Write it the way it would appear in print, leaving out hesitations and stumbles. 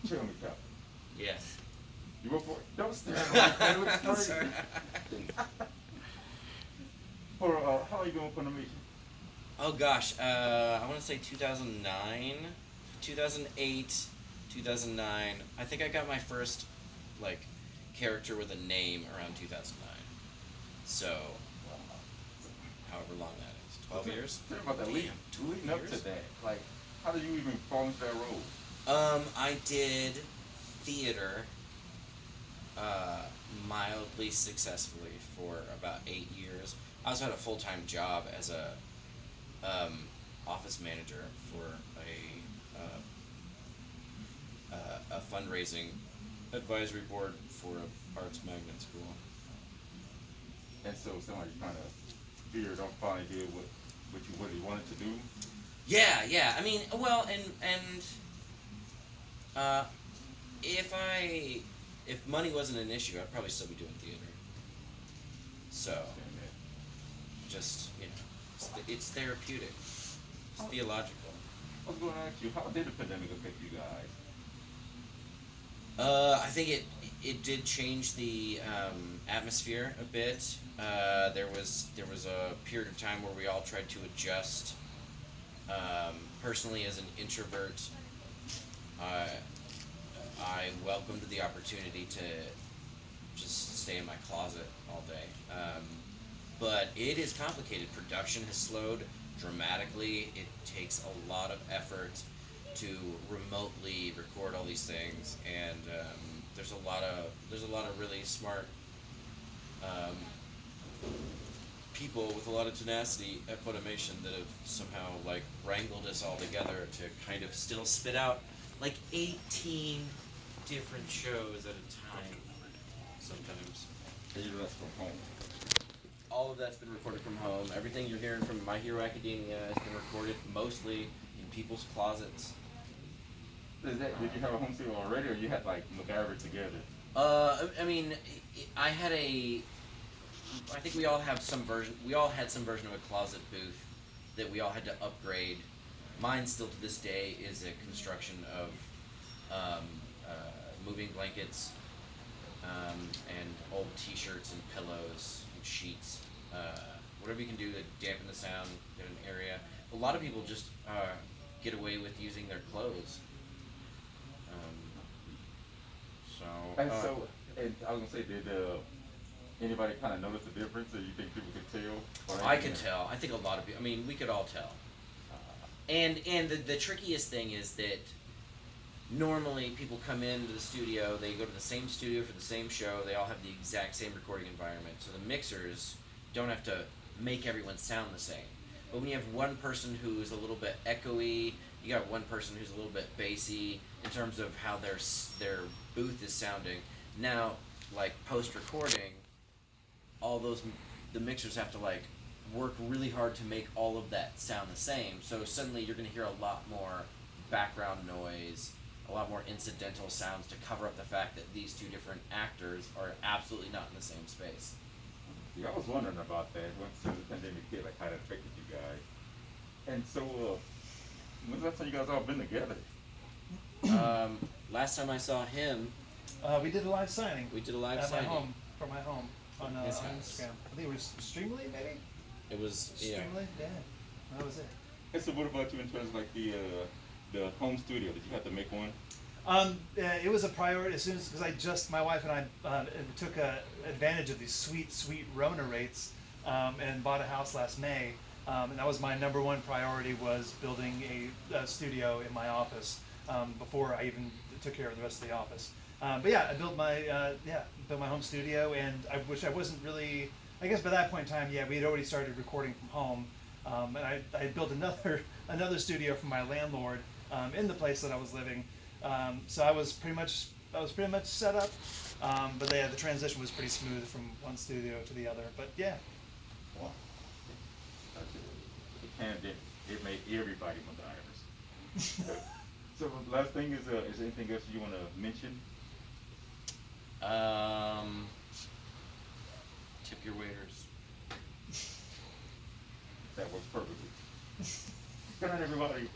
Tell me, Captain. Yes. You were for don't stand like that. It looks I'm crazy. sorry. For how are you going for the mission? Oh gosh, I want to say 2009, 2008, 2009. I think I got my first like character with a name around 2009. So, however long that is, So 12 years. tell me about that Damn, leading 12 up to years. that. Like, how did you even fall into that role? I did theater uh, mildly successfully for about 8 years. I also had a full time job as a um, office manager for a fundraising advisory board for a arts magnet school. And so somebody kind of veered off, finally did what he wanted to do. Yeah, yeah. I mean, well, and uh, if money wasn't an issue, I'd probably still be doing theater. I So understand that. just it's therapeutic, it's How, theological. I was going to ask you, how did the pandemic affect you guys? I think it did change the atmosphere a bit. There was a period of time where we all tried to adjust. Personally, as an introvert, uh, I welcomed the opportunity to just stay in my closet all day. But it is complicated. Production has slowed dramatically. It takes a lot of effort to remotely record all these things, and there's a lot of really smart um, people with a lot of tenacity at Funimation that have somehow like wrangled us all together to kind of still spit out like 18 different shows at a time sometimes. And you left from home. All of that's been recorded from home. Everything you're hearing from My Hero Academia has been recorded mostly in people's closets. Did you have a home studio already, or you had like MacGyver together? I mean, I had a. I think we all have some version. We all had some version of a closet booth that we all had to upgrade. Mine still to this day is a construction of um, uh, moving blankets and old T-shirts and pillows and sheets. Whatever you can do to dampen the sound in an area. A lot of people just get away with using their clothes. Um, so. And so, and I was gonna say, did anybody kind of notice the difference, or you think people could tell? Or I anything? could tell. I think a lot of people. I mean, we could all tell. And the trickiest thing is that normally people come into the studio, they go to the same studio for the same show, they all have the exact same recording environment, so the mixers don't have to make everyone sound the same. But when you have one person who's a little bit echoey, you got one person who's a little bit bassy in terms of how their booth is sounding. Now, like post recording, all those the mixers have to like work really hard to make all of that sound the same. So suddenly you're going to hear a lot more background noise, a lot more incidental sounds to cover up the fact that these two different actors are absolutely not in the same space. Yeah, I was wondering about that once the pandemic hit, like how it affected you guys. And so, when's the last time you guys all been together? Last time I saw him, We did a live signing we did a live at my signing. home, from my home, on His on house. Instagram. I think it was Streamly, maybe? It was Streamly? Yeah. That was it. And so, what about you in terms of like the home studio? Did you have to make one? It was a priority as soon as, because my wife and I took advantage of these sweet Rona rates and bought a house last May. And that was my number one priority, was building a studio in my office before I even took care of the rest of the office. But yeah, I built my home studio, and I wish I wasn't really. I guess by that point in time, yeah, we had already started recording from home, and I built another studio for my landlord in the place that I was living. So I was pretty much set up, but yeah, the transition was pretty smooth from one studio to the other. But yeah, Wow. The pandemic, it made everybody MacGyvers. So, last thing is there anything else you want to mention? Tip your waiters. That works perfectly. Good night, everybody.